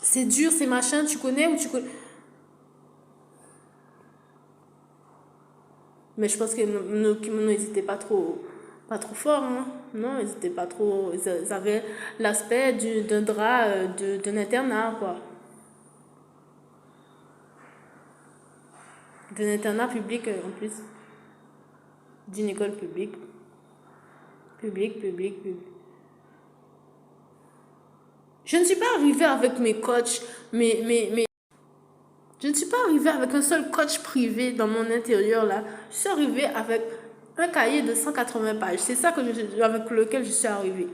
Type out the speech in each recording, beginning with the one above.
c'est dur, c'est machin, tu connais ou tu connais. Mais je pense que nos kimonos, ils étaient pas trop forts, hein. Non, ils étaient pas trop. Ils avaient l'aspect d'un drap d'un internat, quoi. D'un internat public en plus. D'une école publique. Public. Je ne suis pas arrivée avec mes coachs, je ne suis pas arrivée avec un seul coach privé dans mon intérieur là. Je suis arrivée avec un cahier de 180 pages. C'est ça avec lequel je suis arrivée.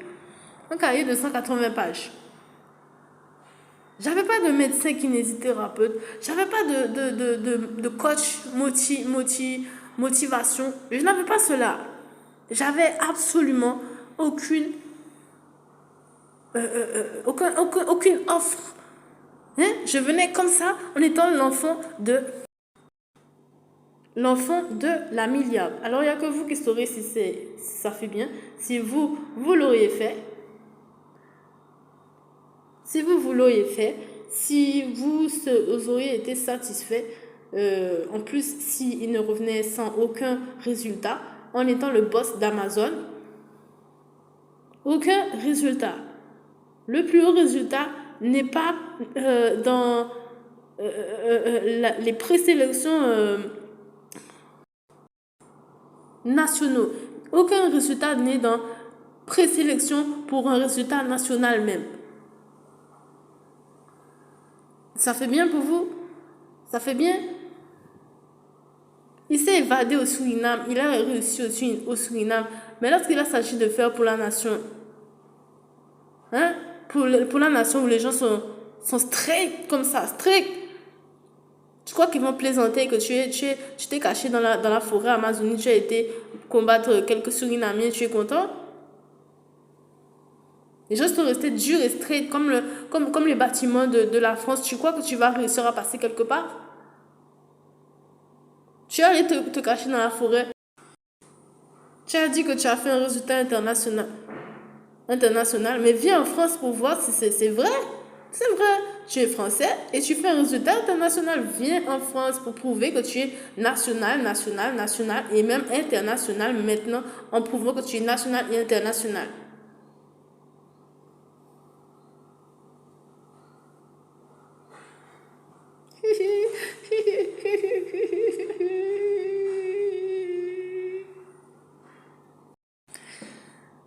Un cahier de 180 pages. J'avais pas de médecin kinésithérapeute. J'avais pas de coach motivation. Je n'avais pas cela. J'avais absolument aucune, aucune offre. Hein? Je venais comme ça en étant l'enfant de la milliarde. Alors il n'y a que vous qui saurez si ça fait bien. Si vous l'auriez fait. Si vous l'auriez fait. Si vous auriez été satisfait. En plus, s'il ne revenait sans aucun résultat, en étant le boss d'Amazon, aucun résultat. Le plus haut résultat n'est pas dans les présélections nationaux. Aucun résultat n'est dans présélection pour un résultat national même. Ça fait bien pour vous? Ça fait bien? Il s'est évadé au Suriname, il a réussi au Suriname, mais lorsqu'il s'agit de faire pour la nation, hein, pour la nation où les gens sont stricts comme ça, stricts. Tu crois qu'ils vont plaisanter que tu t'es caché dans la forêt amazonienne, tu as été combattre quelques Surinamiens, tu es content? Les gens sont restés durs et straight comme les bâtiments de la France. Tu crois que tu vas réussir à passer quelque part? Tu es allé te cacher dans la forêt. Tu as dit que tu as fait un résultat international, mais viens en France pour voir si c'est vrai. C'est vrai, tu es français et tu fais un résultat international. Viens en France pour prouver que tu es national et même international maintenant en prouvant que tu es national et international.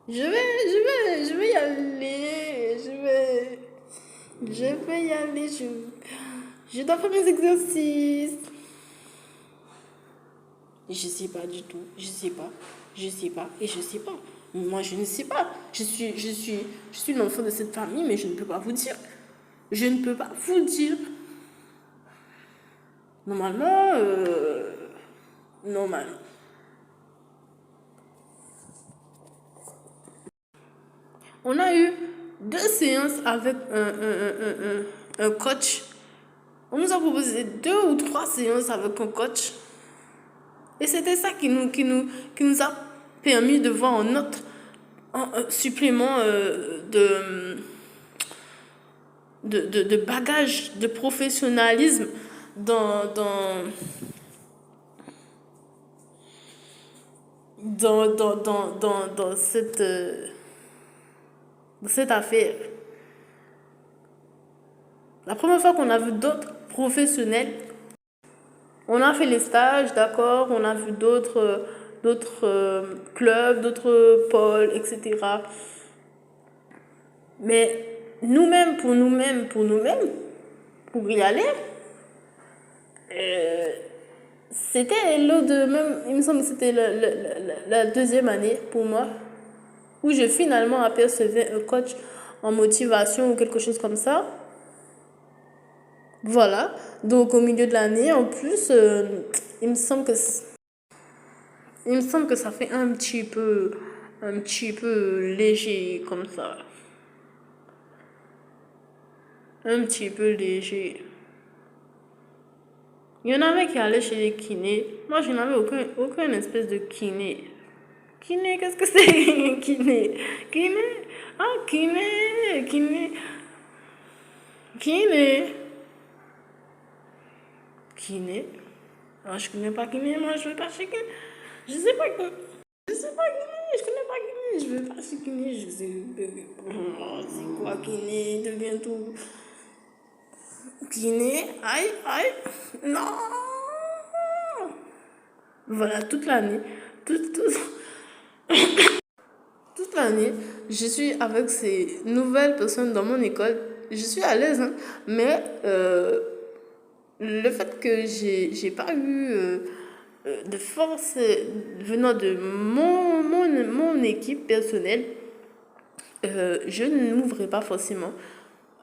Je vais y aller. Je vais y aller. Je dois faire mes exercices. Je sais pas du tout. Je sais pas. Et je sais pas. Moi, je ne sais pas. Je suis l'enfant de cette famille, mais je ne peux pas vous dire. Je ne peux pas vous dire. Normalement, normalement. On a eu 2 séances avec un coach. On nous a proposé 2 ou 3 séances avec un coach. Et c'était ça qui nous a permis de voir un autre supplément de bagage, de professionnalisme dans cette affaire. La première fois qu'on a vu d'autres professionnels, on a fait les stages, d'accord, on a vu d'autres clubs, d'autres pôles, etc. Mais pour y aller, c'était l'autre de même, il me semble que c'était la deuxième année pour moi, où je finalement apercevais un coach en motivation ou quelque chose comme ça. Voilà, donc au milieu de l'année, en plus, il me semble que ça fait un petit peu léger comme ça. Un petit peu léger. Il y en avait qui allaient chez les kinés. Moi, je n'avais aucun espèce de kiné. Kiné, qu'est-ce que c'est? Kiné. Ah, kiné. Kiné. Kiné. Ah, je connais pas Kiné, moi je veux pas chez Kiné. Je sais pas Kiné. Je sais pas Kiné, je connais pas Kiné. Je veux pas chez Kiné. Je sais. Oh, c'est quoi Kiné? Devient tout. Kiné. Aïe, aïe. Non. Voilà, toute l'année. Toute l'année, je suis avec ces nouvelles personnes dans mon école. Je suis à l'aise, hein, mais le fait que j'ai pas eu de force venant de mon équipe personnelle, je ne m'ouvrais pas forcément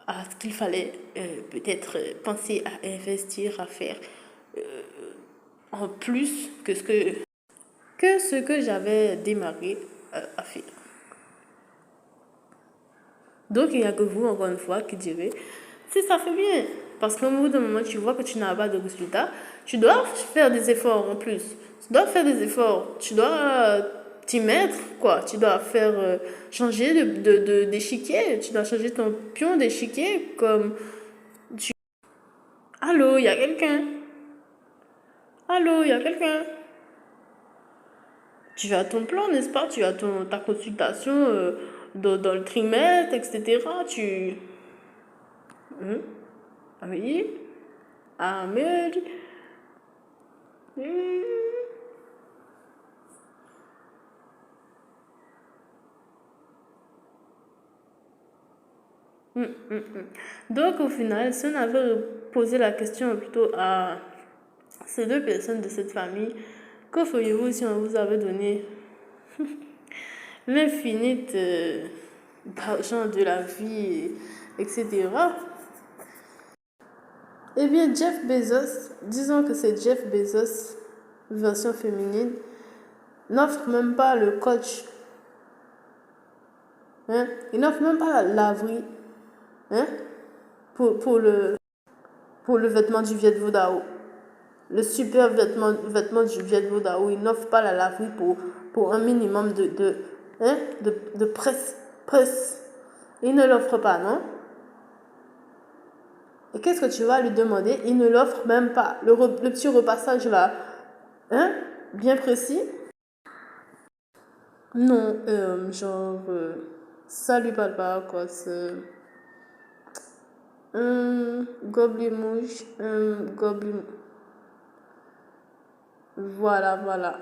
à ce qu'il fallait peut-être penser à investir, à faire en plus que ce que j'avais démarré à faire. Donc, il n'y a que vous, encore une fois, qui direz si ça fait bien. Parce qu'au bout d'un moment, tu vois que tu n'as pas de résultat, tu dois faire des efforts en plus. Tu dois faire des efforts. Tu dois t'y mettre, quoi. Tu dois faire changer d'échiquier. Tu dois changer ton pion d'échiquier comme tu... Allô, il y a quelqu'un? Allô, il y a quelqu'un? Tu as ton plan, n'est-ce pas? Tu as ta consultation dans le trimestre, etc. Tu... Hein? Oui. Ahmed. Donc, au final, si on avait posé la question plutôt à ces deux personnes de cette famille, que feriez-vous si on vous avait donné l'infinite d'argent de la vie, etc. Eh bien, Jeff Bezos, disons que c'est Jeff Bezos, version féminine, n'offre même pas le coach. Hein? Il n'offre même pas la laverie, hein? pour le vêtement du Viet Vo Dao. Le super vêtement du Viet Vo Dao, il n'offre pas la laverie pour un minimum de presse. Il ne l'offre pas, non? Et qu'est-ce que tu vas lui demander? Il ne l'offre même pas. Le petit repassage là, hein? Bien précis. Non, genre, ça lui parle pas, quoi. C'est un goblimouche, un goblimouche. Voilà, voilà.